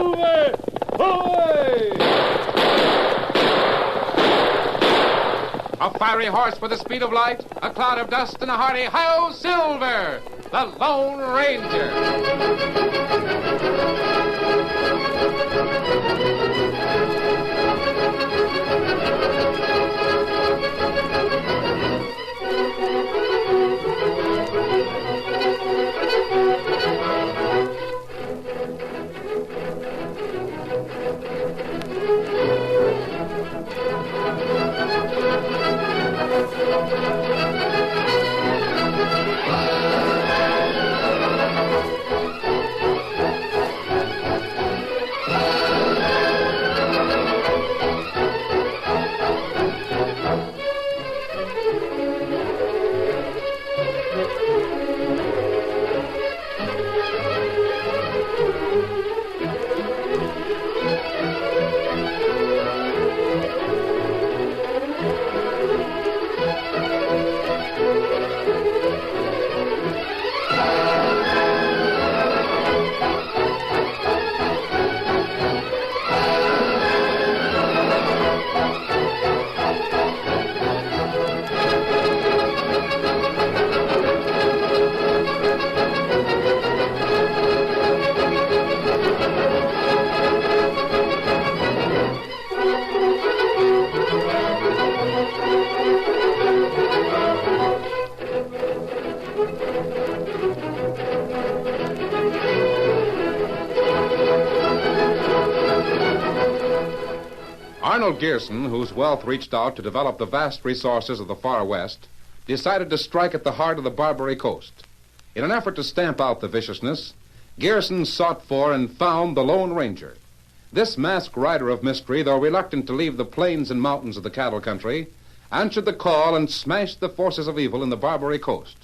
Silver! Away! A fiery horse with the speed of light, a cloud of dust, and a hearty "Hi-Yo, Silver!" The Lone Ranger. Arnold Gearson, whose wealth reached out to develop the vast resources of the Far West, decided to strike at the heart of the Barbary Coast. In an effort to stamp out the viciousness, Gearson sought for and found the Lone Ranger. This masked rider of mystery, though reluctant to leave the plains and mountains of the cattle country, answered the call and smashed the forces of evil in the Barbary Coast.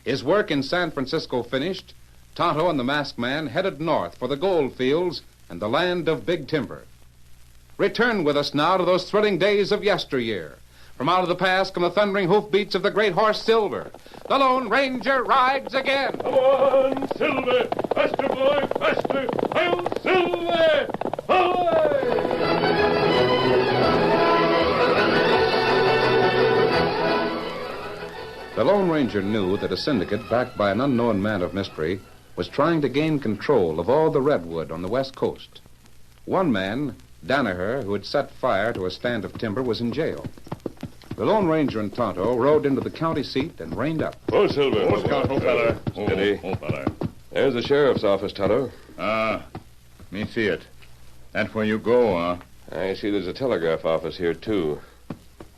His work in San Francisco finished, Tonto and the masked man headed north for the gold fields and the land of big timber. Return with us now to those thrilling days of yesteryear. From out of the past come the thundering hoofbeats of the great horse Silver. The Lone Ranger rides again. Come on, Silver! Faster, boy, faster! Hi-Yo, Silver! Away! The Lone Ranger knew that a syndicate backed by an unknown man of mystery was trying to gain control of all the redwood on the west coast. One man, Danaher, who had set fire to a stand of timber, was in jail. The Lone Ranger and Tonto rode into the county seat and reined up. Oh, Silver. Oh, fella. Steady. Oh, fella. There's the sheriff's office, Tonto. Me see it. That's where you go, huh? I see there's a telegraph office here, too.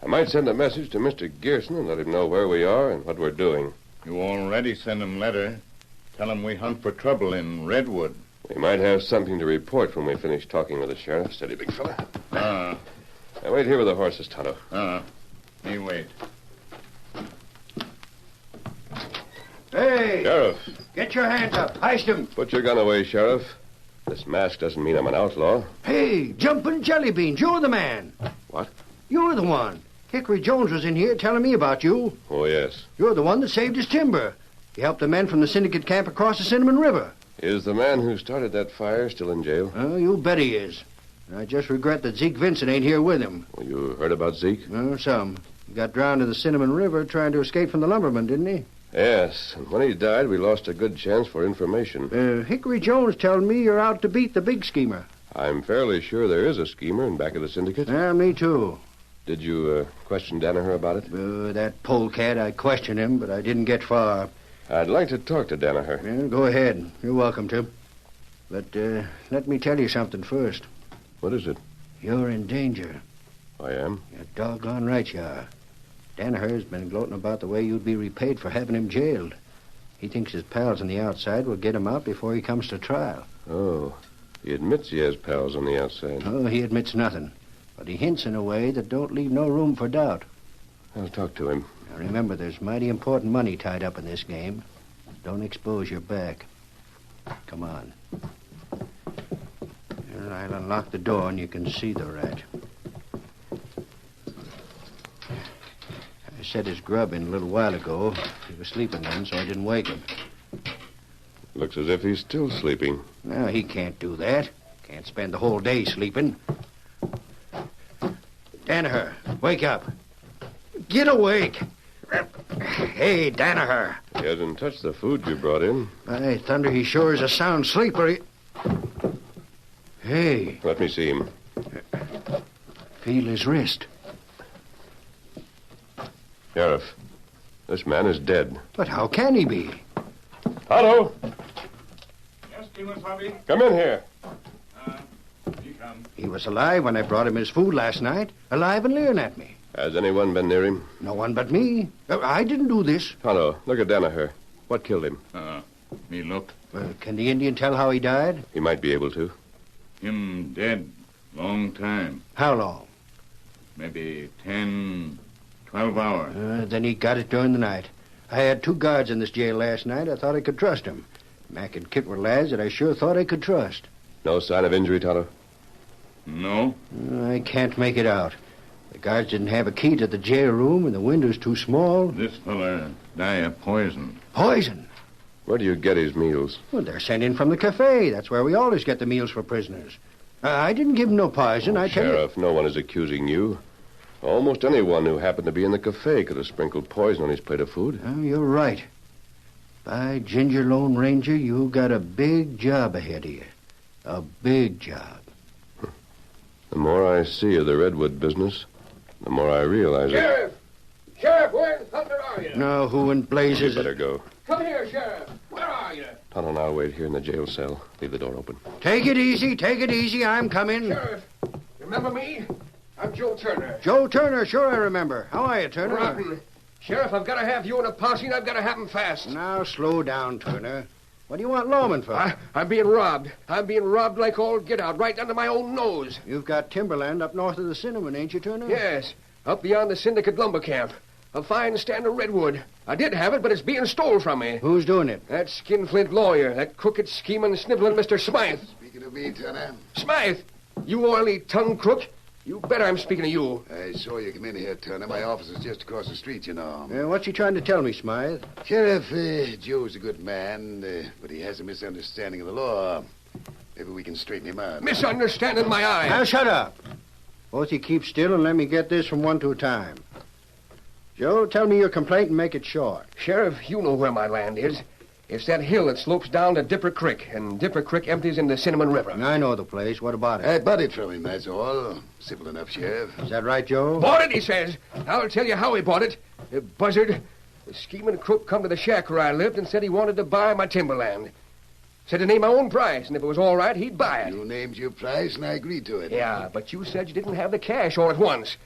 I might send a message to Mr. Gearson and let him know where we are and what we're doing. You already sent him letter. Tell him we hunt for trouble in Redwood. We might have something to report when we finish talking with the sheriff. Steady, big fella. Now wait here with the horses, Tonto. Me wait. Hey! Sheriff. Get your hands up. Heist him. Put your gun away, Sheriff. This mask doesn't mean I'm an outlaw. Hey, Jumpin' Jelly Beans, you're the man. What? You're the one. Hickory Jones was in here telling me about you. Oh, yes. You're the one that saved his timber. You helped the men from the syndicate camp across the Cinnamon River. Is the man who started that fire still in jail? Oh, you bet he is. I just regret that Zeke Vincent ain't here with him. Well, you heard about Zeke? Oh, some. He got drowned in the Cinnamon River trying to escape from the lumbermen, didn't he? Yes, and when he died, we lost a good chance for information. Hickory Jones telling me you're out to beat the big schemer. I'm fairly sure there is a schemer in back of the syndicate. Yeah, me too. Did you question Danaher about it? That polecat, I questioned him, but I didn't get far. I'd like to talk to Danaher. Yeah, go ahead. You're welcome to. But let me tell you something first. What is it? You're in danger. I am? You're doggone right you are. Danaher's been gloating about the way you'd be repaid for having him jailed. He thinks his pals on the outside will get him out before he comes to trial. Oh, he admits he has pals on the outside. Oh, he admits nothing. But he hints in a way that don't leave no room for doubt. I'll talk to him. Now, remember, there's mighty important money tied up in this game. Don't expose your back. Come on. Well, I'll unlock the door and you can see the rat. I set his grub in a little while ago. He was sleeping then, so I didn't wake him. Looks as if he's still sleeping. No, he can't do that. Can't spend the whole day sleeping. Danaher, wake up. Get awake. Hey, Danaher. He hasn't touched the food you brought in. By thunder, he sure is a sound sleeper. Hey, Let me see him. feel his wrist. Sheriff, this man is dead. But how can he be? Tonto, Yes, Kimasabi. come in here. He comes. He was alive when I brought him his food last night. Alive and leering at me. Has anyone been near him? No one but me. I didn't do this. Tonto, look at Danaher. What killed him? Me look. Can the Indian tell how he died? He might be able to. Him dead. Long time. How long? Maybe 10, 12 hours. Then he got it during the night. I had 2 guards in this jail last night. I thought I could trust them. Mac and Kit were lads that I sure thought I could trust. No sign of injury, Tonto? No? I can't make it out. The guards didn't have a key to the jail room, and the window's too small. This fella die of poison. Poison. Where do you get his meals? Well, they're sent in from the cafe. That's where we always get the meals for prisoners. I didn't give him no poison, I tell you. Sheriff, no one is accusing you. Almost anyone who happened to be in the cafe could have sprinkled poison on his plate of food. Oh, you're right. By Ginger Lone Ranger, you got a big job ahead of you. A big job. The more I see of the Redwood business, the more I realize Sheriff! Sheriff, where in thunder are you? Now, who in You blazes... better go. Come here, Sheriff. Where are you? Tonto and I'll wait here in the jail cell. Leave the door open. Take it easy, take it easy. I'm coming. Sheriff, remember me? I'm Joe Turner. Joe Turner, sure I remember. How are you, Turner? Rotten. Sheriff, I've got to have you in a posse, and I've got to have 'em fast. Now, slow down, Turner. What do you want lawmen for? I'm being robbed. I'm being robbed like all get out, right under my own nose. You've got timberland up north of the Cinnamon, ain't you, Turner? Yes, up beyond the Syndicate lumber camp. A fine stand of redwood. I did have it, but it's being stole from me. Who's doing it? That skinflint lawyer, that crooked, scheming, sniveling Mr. Smythe. Speaking of me, Turner, Smythe! You oily tongue crook. You bet I'm speaking of you. I saw you come in here, Turner. My office is just across the street, you know. What's he trying to tell me, Smythe? Sheriff, Joe's a good man, but he has a misunderstanding of the law. Maybe we can straighten him out. Misunderstanding my eye. Now, shut up. Both you keep still and let me get this from one to a time. Joe, tell me your complaint and make it short. Sheriff, you know where my land is. It's that hill that slopes down to Dipper Creek, and Dipper Creek empties into Cinnamon River. I know the place. What about it? I bought it from him, that's all. Simple enough, Sheriff. Is that right, Joe? Bought it, he says. I'll tell you how he bought it. The buzzard, the scheming crook come to the shack where I lived and said he wanted to buy my timberland. Said to name my own price, and if it was all right, he'd buy it. You named your price, and I agreed to it. Yeah, but you said you didn't have the cash all at once.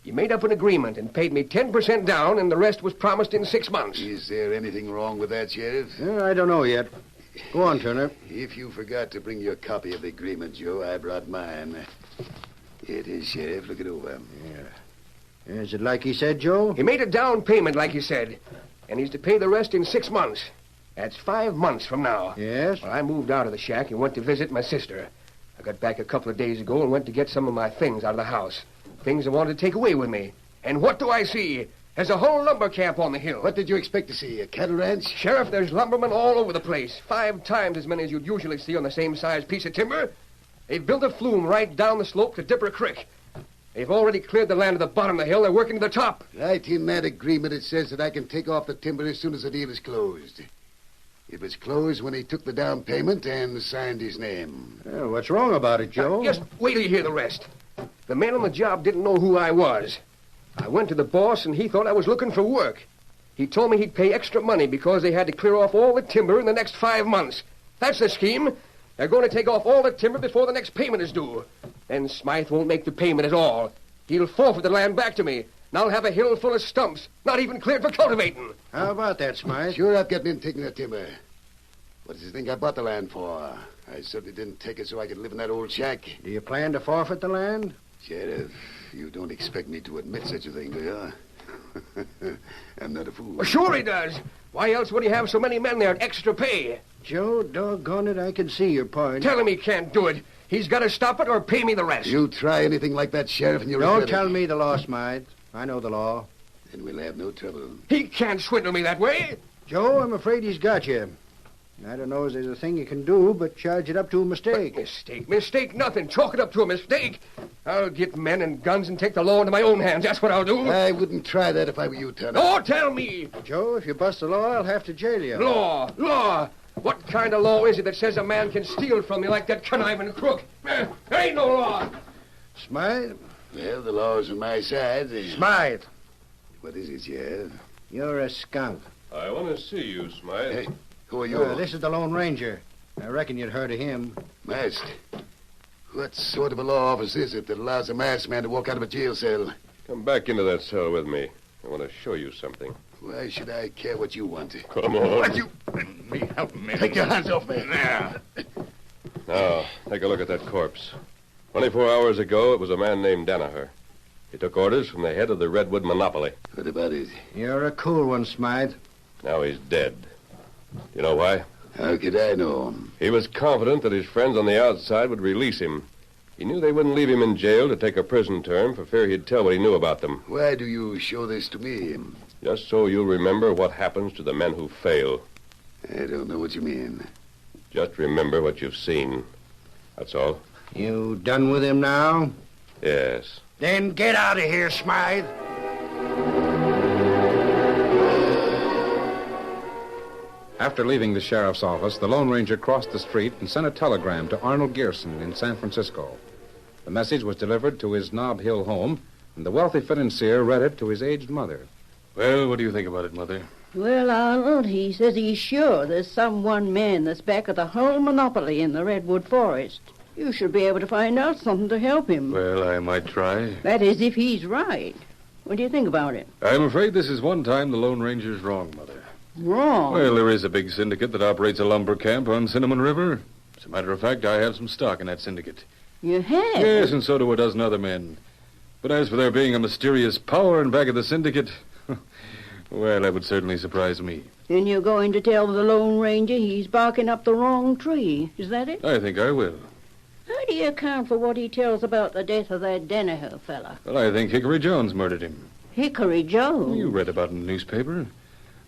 You made up an agreement and paid me 10% down, and the rest was promised in 6 months. Is there anything wrong with that, Sheriff? I don't know yet. Go on, Turner. If you forgot to bring your copy of the agreement, Joe, I brought mine. Here it is, Sheriff. Look it over. Is it like he said, Joe? He made a down payment, like he said, and he's to pay the rest in 6 months. That's 5 months from now. Yes? Well, I moved out of the shack and went to visit my sister. I got back a couple of days ago and went to get some of my things out of the house. Things I wanted to take away with me. And what do I see? There's a whole lumber camp on the hill. What did you expect to see? A cattle ranch? Sheriff, there's lumbermen all over the place. 5 times as many as you'd usually see on the same size piece of timber. They've built a flume right down the slope to Dipper Creek. They've already cleared the land at the bottom of the hill. They're working to the top. Right in that agreement, it says that I can take off the timber as soon as the deal is closed. It was closed when he took the down payment and signed his name. What's wrong about it, Joe? Just wait till you hear the rest. The man on the job didn't know who I was. I went to the boss, and he thought I was looking for work. He told me he'd pay extra money because they had to clear off all the timber in the next 5 months. That's the scheme. They're going to take off all the timber before the next payment is due. Then Smythe won't make the payment at all. He'll forfeit the land back to me, and I'll have a hill full of stumps, not even cleared for cultivating. How about that, Smythe? Sure, I've gotten in taking the timber. What does he think I bought the land for? I certainly didn't take it so I could live in that old shack. Do you plan to forfeit the land? Sheriff, you don't expect me to admit such a thing, do you? I'm not a fool. Well, sure he does. Why else would he have so many men there at extra pay? Joe, doggone it, I can see your point. Tell him he can't do it. He's got to stop it or pay me the rest. You try anything like that, Sheriff, and you'll Don't regret tell it. me the law, Smythe. I know the law. Then we'll have no trouble. He can't swindle me that way. Joe, I'm afraid he's got you. I don't know if there's a thing you can do but charge it up to a mistake. Mistake nothing. Chalk it up to a mistake. I'll get men and guns and take the law into my own hands. That's what I'll do. I wouldn't try that if I were you, Turner. Oh, tell me. Joe, if you bust the law, I'll have to jail you. Law. What kind of law is it that says a man can steal from me like that conniving crook? There ain't no law. Smythe? Well, the law's on my side. Smythe. What is it, Sheriff? You're a skunk. I want to see you, Smythe. Hey, who are you? This is the Lone Ranger. I reckon you'd heard of him. Masked. What sort of a law office is it that allows a masked man to walk out of a jail cell? Come back into that cell with me. I want to show you something. Why should I care what you want? Come on. What you... Help me. Take your hands off me. Now. Now, take a look at that corpse. 24 hours ago, it was a man named Danaher. He took orders from the head of the Redwood Monopoly. What about it? You're a cool one, Smythe. Now he's dead. You know why? How could I know? He was confident that his friends on the outside would release him. He knew they wouldn't leave him in jail to take a prison term for fear he'd tell what he knew about them. Why do you show this to me? Just so you'll remember what happens to the men who fail. I don't know what you mean. Just remember what you've seen. That's all. You done with him now? Yes. Then get out of here, Smythe. After leaving the sheriff's office, the Lone Ranger crossed the street and sent a telegram to Arnold Gearson in San Francisco. The message was delivered to his Nob Hill home, and the wealthy financier read it to his aged mother. Well, what do you think about it, Mother? Well, Arnold, he says he's sure there's some one man that's back of the whole monopoly in the Redwood Forest. You should be able to find out something to help him. Well, I might try. That is, if he's right. What do you think about it? I'm afraid this is one time the Lone Ranger's wrong, Mother. Wrong? Well, there is a big syndicate that operates a lumber camp on Cinnamon River. As a matter of fact, I have some stock in that syndicate. You have? Yes, and so do a dozen other men. But as for there being a mysterious power in back of the syndicate, well, that would certainly surprise me. Then you're going to tell the Lone Ranger he's barking up the wrong tree. Is that it? I think I will. How do you account for what he tells about the death of that Danaher fella? Well, I think Hickory Jones murdered him. Hickory Jones? You read about it in the newspaper.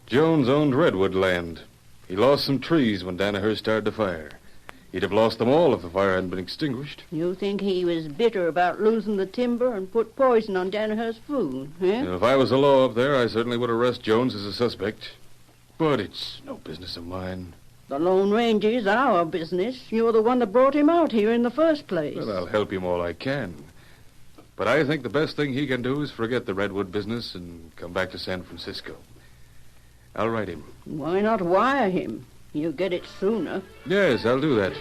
Jones owned Redwood land. He lost some trees when Danaher started the fire. He'd have lost them all if the fire hadn't been extinguished. You think he was bitter about losing the timber and put poison on Danaher's food, eh? And if I was the law up there, I certainly would arrest Jones as a suspect. But it's no business of mine. The Lone Ranger's our business. You're the one that brought him out here in the first place. Well, I'll help him all I can. But I think the best thing he can do is forget the Redwood business and come back to San Francisco. I'll write him. Why not wire him? You'll get it sooner. Yes, I'll do that.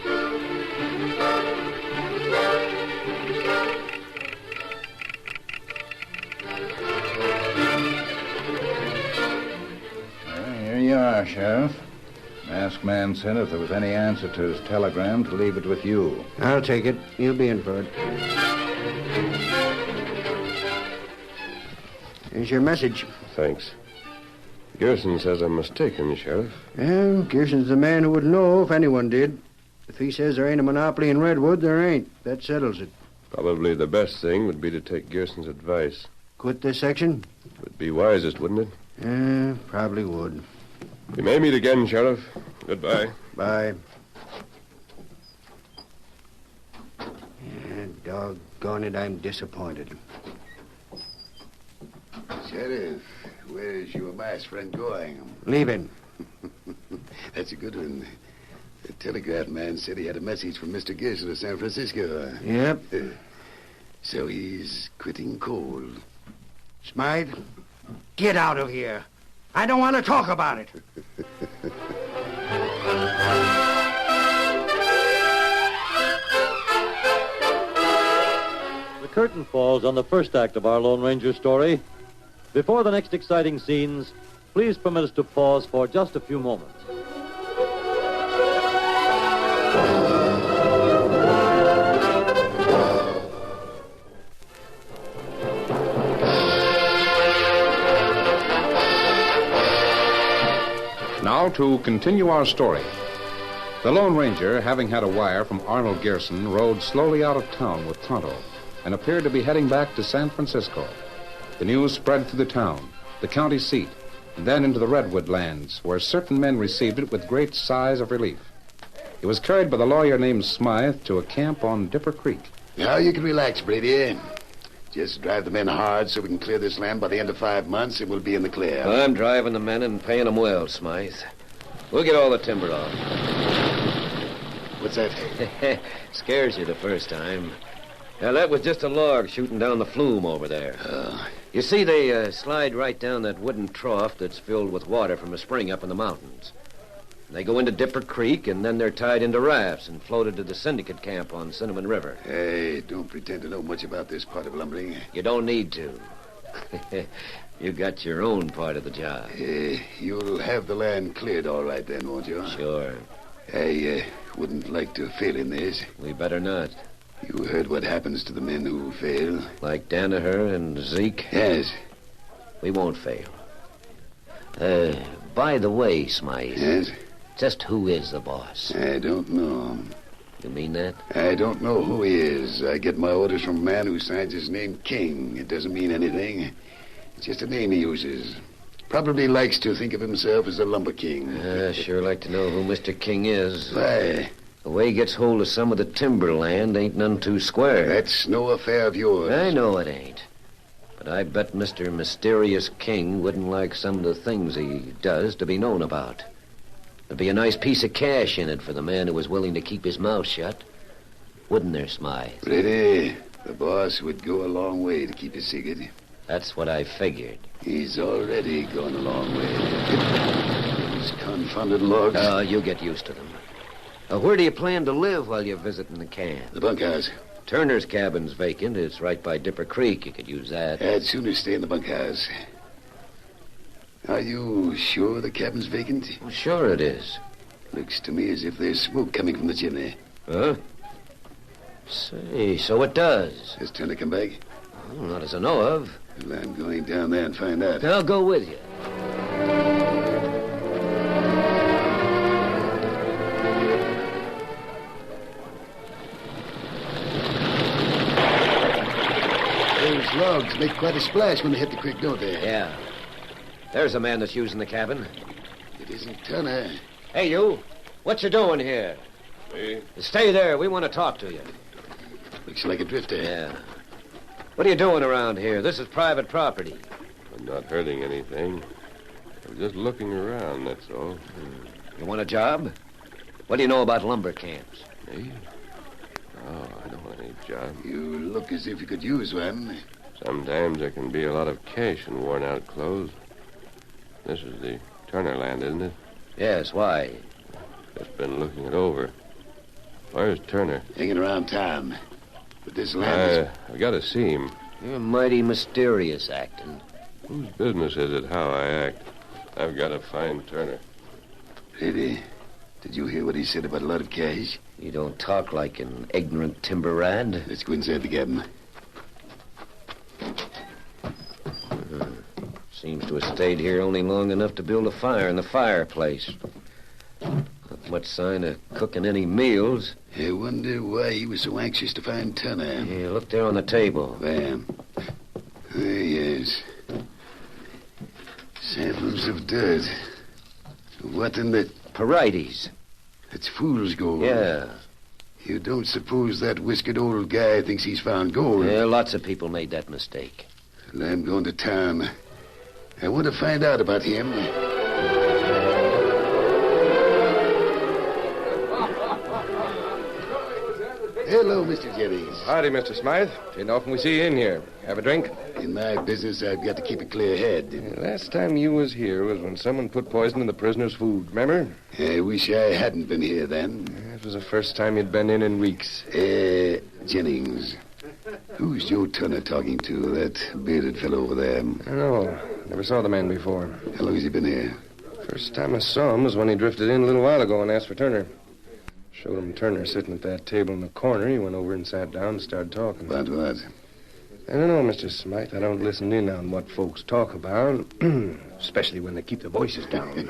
Here you are, Sheriff. Masked man said if there was any answer to his telegram to leave it with you. I'll take it. You'll be in for it. Here's your message. Thanks. Gerson says I'm mistaken, Sheriff. Well, Gearson's the man who would know if anyone did. If he says there ain't a monopoly in Redwood, there ain't. That settles it. Probably the best thing would be to take Gerson's advice. Quit this section? Would be wisest, wouldn't it? Probably would. We may meet again, Sheriff. Goodbye. Bye. Yeah, doggone it, I'm disappointed. Sheriff, where's your masked friend going? Leaving. That's a good one. The telegraph man said he had a message from Mr. Gerson of San Francisco. Yep. So he's quitting cold. Smythe, get out of here. I don't want to talk about it. The curtain falls on the first act of our Lone Ranger story. Before the next exciting scenes, please permit us to pause for just a few moments. Now to continue our story. The Lone Ranger, having had a wire from Arnold Gearson, rode slowly out of town with Tonto and appeared to be heading back to San Francisco. The news spread through the town, the county seat, and then into the redwood lands, where certain men received it with great sighs of relief. It was carried by the lawyer named Smythe to a camp on Dipper Creek. Now you can relax, Brady. Just drive the men hard so we can clear this land by the end of 5 months, and we'll be in the clear. I'm driving the men and paying them well, Smythe. We'll get all the timber off. What's that? Scares you the first time. Now, that was just a log shooting down the flume over there. You see, they slide right down that wooden trough that's filled with water from a spring up in the mountains. They go into Dipper Creek, and then they're tied into rafts and floated to the syndicate camp on Cinnamon River. Hey, don't pretend to know much about this part of lumbering. You don't need to. You got your own part of the job. You'll have the land cleared all right then, won't you? Sure. I wouldn't like to fail in this. We better not. You heard what happens to the men who fail? Like Danaher and Zeke? Yes. We won't fail. By the way, Smythe. Yes? Just who is the boss? I don't know. You mean that? I don't know who he is. I get my orders from a man who signs his name King. It doesn't mean anything. It's just a name he uses. Probably likes to think of himself as a lumber king. I sure like to know who Mr. King is. Why? The way he gets hold of some of the timberland ain't none too square. That's no affair of yours. I know it ain't. But I bet Mr. Mysterious King wouldn't like some of the things he does to be known about. There'd be a nice piece of cash in it for the man who was willing to keep his mouth shut. Wouldn't there, Smythe? Pretty. The boss would go a long way to keep his secret. That's what I figured. He's already gone a long way. Those confounded logs. Oh, you get used to them. Where do you plan to live while you're visiting the camp? The bunkhouse. Turner's cabin's vacant. It's right by Dipper Creek. You could use that. I'd sooner stay in the bunkhouse. Are you sure the cabin's vacant? Well, sure it is. Looks to me as if there's smoke coming from the chimney. Huh? Say, so it does. Has Turner come back? Well, not as I know of. Well, I'm going down there and find out. I'll go with you. Those logs make quite a splash when they hit the creek, don't they? Yeah. There's a man that's using the cabin. It isn't Turner. Hey, you. What you doing here? Me? Stay there. We want to talk to you. Looks like a drifter. Yeah. What are you doing around here? This is private property. I'm not hurting anything. I'm just looking around, that's all. You want a job? What do you know about lumber camps? Me? Oh, I don't want any job. You look as if you could use one. Sometimes there can be a lot of cash in worn-out clothes. This is the Turner land, isn't it? Yes, why? Just been looking it over. Where's Turner? Hanging around town. But this land I got to see him. You're mighty mysterious acting. Whose business is it how I act? I've got to find Turner. Really? Did you hear what he said about a lot of cash? You don't talk like an ignorant timber rad. Let's go inside the cabin. Seems to have stayed here only long enough to build a fire in the fireplace. Not much sign of cooking any meals. I wonder why he was so anxious to find Turner. Yeah, look there on the table. Bam. Yes. Samples of dirt. What in the... Parites. It's fool's gold. Yeah. You don't suppose that whiskered old guy thinks he's found gold? Yeah, lots of people made that mistake. Well, I'm going to town. I want to find out about him. Hello, Mr. Jennings. Howdy, Mr. Smythe. Ain't often we see you in here. Have a drink? In my business, I've got to keep a clear head. Last time you was here was when someone put poison in the prisoner's food, remember? I wish I hadn't been here then. That was the first time you'd been in weeks. Jennings. Who's Joe Turner talking to, that bearded fellow over there? I don't know. Never saw the man before. How long has he been here? First time I saw him was when he drifted in a little while ago and asked for Turner. Showed him Turner sitting at that table in the corner. He went over and sat down and started talking. About what? I don't know, Mr. Smythe. I don't listen in on what folks talk about, especially when they keep their voices down.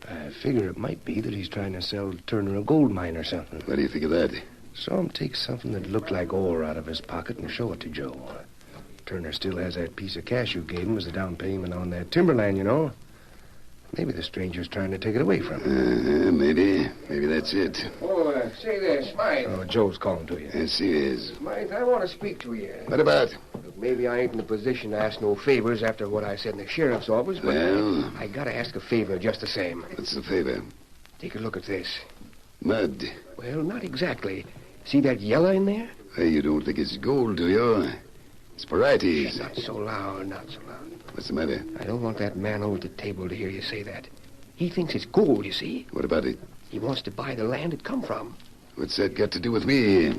I figure it might be that he's trying to sell Turner a gold mine or something. What do you think of that? Saw him take something that looked like ore out of his pocket and show it to Joe. If Turner still has that piece of cash you gave him as a down payment on that timberland, you know, maybe the stranger's trying to take it away from him. Maybe. Maybe that's it. Oh, say there, Smythe. Oh, Joe's calling to you. Yes, he is. Smythe, I want to speak to you. What about? Look, maybe I ain't in a position to ask no favors after what I said in the sheriff's office, but Well? I gotta ask a favor just the same. What's the favor? Take a look at this. Mud. Well, not exactly. See that yellow in there? Hey, you don't think it's gold, do you? It's varieties. Not so loud, not so loud. What's the matter? I don't want that man over at the table to hear you say that. He thinks it's gold, you see. What about it? He wants to buy the land it come from. What's that got to do with me?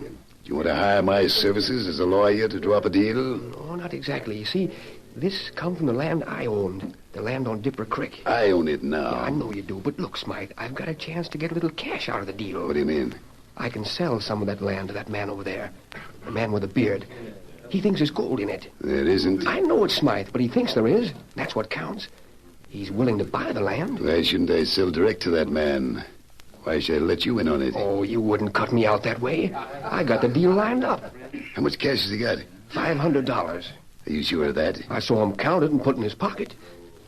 You want to hire my services as a lawyer to draw up a deal? No, not exactly. You see, this come from the land I owned. The land on Dipper Creek. I own it now. Yeah, I know you do, but look, Smythe, I've got a chance to get a little cash out of the deal. What do you mean? I can sell some of that land to that man over there. The man with the beard. He thinks there's gold in it. There isn't. I know it's Smythe, but he thinks there is. That's what counts. He's willing to buy the land. Why shouldn't I sell direct to that man? Why should I let you in on it? Oh, you wouldn't cut me out that way. I got the deal lined up. How much cash has he got? $500. Are you sure of that? I saw him count it and put it in his pocket.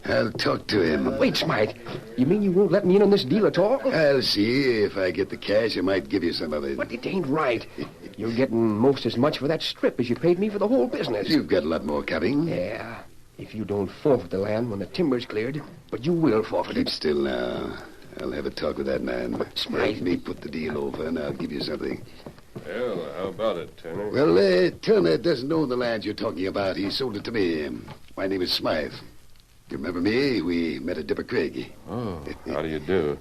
I'll talk to him. Wait, Smythe. You mean you won't let me in on this deal at all? I'll see. If I get the cash, I might give you some of it. But it ain't right. You're getting most as much for that strip as you paid me for the whole business. You've got a lot more coming. Yeah, if you don't forfeit the land when the timber's cleared, but you will forfeit Keep it. still now. I'll have a talk with that man. But, Smythe... Let me put the deal over, and I'll give you something. Well, how about it, Turner? Well, Turner doesn't own the land you're talking about. He sold it to me. My name is Smythe. You remember me? We met at Dipper Creek. Oh, how do you do?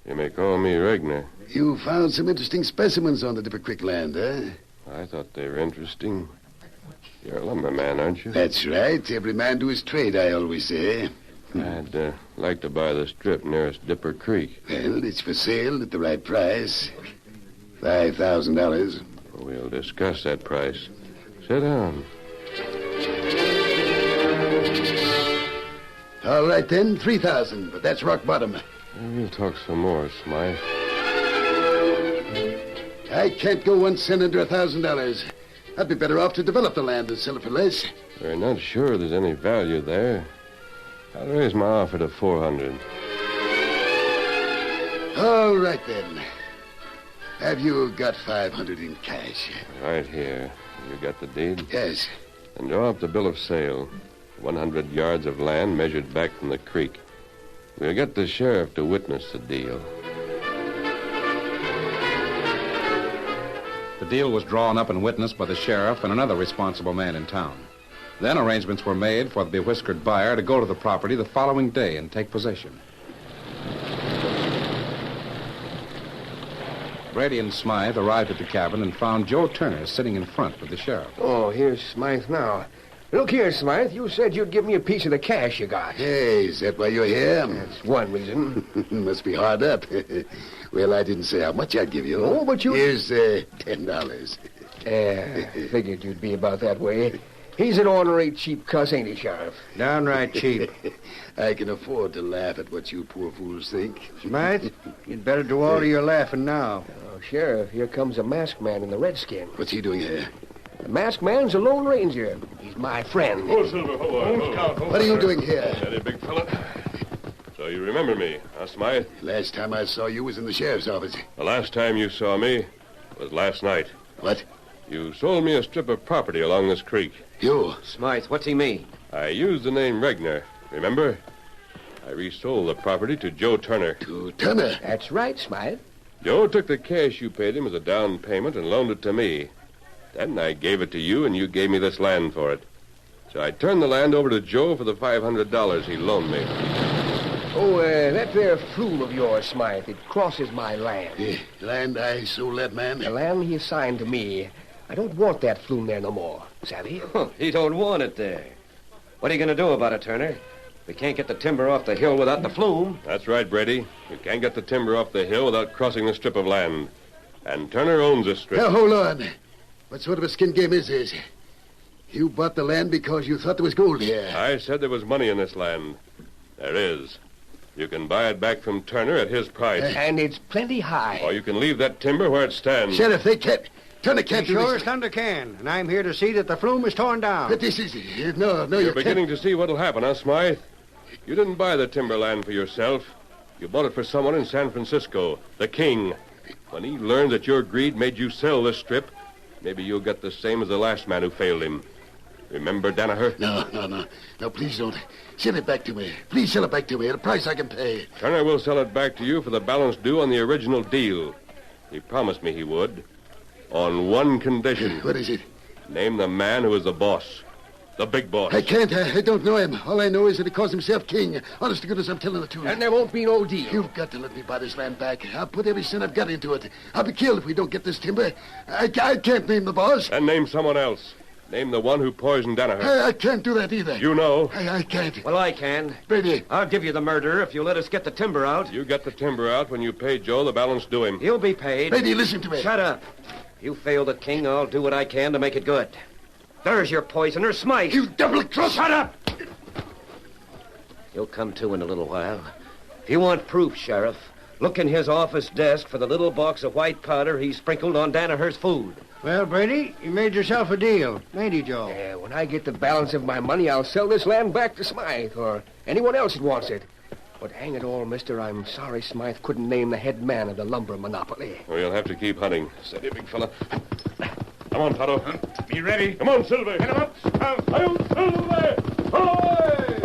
You may call me Regner. You found some interesting specimens on the Dipper Creek land, huh? I thought they were interesting. You're a lumberman, aren't you? That's right. Every man to his trade, I always say. I'd like to buy the strip nearest Dipper Creek. Well, it's for sale at the right price. $5,000. We'll discuss that price. Sit down. All right, then, $3,000, but that's rock bottom. We'll talk some more, Smythe. I can't go 1 cent under $1,000. I'd be better off to develop the land and sell it for less. We're not sure there's any value there. I'll raise my offer to $400. All right, then. Have you got $500 in cash? Right here. You got the deed? Yes. And draw up the bill of sale. 100 yards of land measured back from the creek. We'll get the sheriff to witness the deal. The deal was drawn up and witnessed by the sheriff and another responsible man in town. Then arrangements were made for the bewhiskered buyer to go to the property the following day and take possession. Brady and Smythe arrived at the cabin and found Joe Turner sitting in front with the sheriff. Oh, here's Smythe now. Look here, Smythe. You said you'd give me a piece of the cash you got. Hey, is that why you're here? That's one reason. Must be hard up. Well, I didn't say how much I'd give you. Oh, but you... Here's $10. Figured you'd be about that way. He's an ornery cheap cuss, ain't he, Sheriff? Downright cheap. I can afford to laugh at what you poor fools think. Smythe, you'd better do all of your laughing now. Oh, Sheriff, here comes a masked man in the redskin. What's he doing here? The masked man's a Lone Ranger. He's my friend. Oh, Silver, hold on. What are you doing here? Steady, big fella. So you remember me, huh, Smythe? Last time I saw you was in the sheriff's office. The last time you saw me was last night. What? You sold me a strip of property along this creek. You? Smythe, what's he mean? I used the name Regner, remember? I resold the property to Joe Turner. To Turner? That's right, Smythe. Joe took the cash you paid him as a down payment and loaned it to me. Then I gave it to you, and you gave me this land for it. So I turned the land over to Joe for the $500 he loaned me. Oh, that there flume of yours, Smythe, it crosses my land. Land I sold that man? The land he assigned to me. I don't want that flume there no more. Savvy? He don't want it there. What are you going to do about it, Turner? We can't get the timber off the hill without the flume. That's right, Brady. You can't get the timber off the hill without crossing the strip of land. And Turner owns this strip. Now, hold on. What sort of a skin game is this? You bought the land because you thought there was gold here. I said there was money in this land. There is. You can buy it back from Turner at his price. And it's plenty high. Or you can leave that timber where it stands. Sheriff, they can't... Turner can't do Sure this. as thunder can, and I'm here to see that the flume is torn down. But this is... No, You're you beginning to see what'll happen, huh, Smythe? You didn't buy the timberland for yourself. You bought it for someone in San Francisco, the king. When he learned that your greed made you sell this strip, maybe you'll get the same as the last man who failed him. Remember Danaher? No. No, please don't. Sell it back to me. Please sell it back to me at a price I can pay. Turner will sell it back to you for the balance due on the original deal. He promised me he would. On one condition. What is it? Name the man who is the boss. The big boss. I can't. I don't know him. All I know is that he calls himself king. Honest to goodness, I'm telling the truth. And there won't be no deal. You've got to let me buy this land back. I'll put every cent I've got into it. I'll be killed if we don't get this timber. I can't name the boss. And name someone else. Name the one who poisoned Danaher. I can't do that either. You know. I can't. Well, I can. Brady. I'll give you the murder if you let us get the timber out. You get the timber out when you pay Joe the balance due him. He'll be paid. Brady, listen to me. Shut up. If you fail the king, I'll do what I can to make it good. There's your poisoner, Smythe. You double-cross. Shut up! He'll come to in a little while. If you want proof, Sheriff, look in his office desk for the little box of white powder he sprinkled on Danaher's food. Well, Brady, you made yourself a deal, ain't he, Joe? Yeah, when I get the balance of my money, I'll sell this land back to Smythe or anyone else that wants it. But hang it all, mister, I'm sorry Smythe couldn't name the head man of the lumber monopoly. Well, you'll have to keep hunting. Steady, big fella. Come on, Tonto. Be ready. Come on, Silver. Get him up. Hail Silver! Ahoy!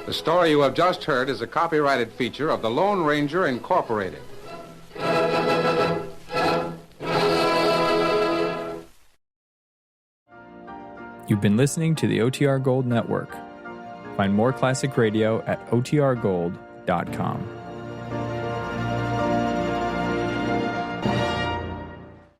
The story you have just heard is a copyrighted feature of the Lone Ranger Incorporated. You've been listening to the OTR Gold Network. Find more classic radio at otrgold.com.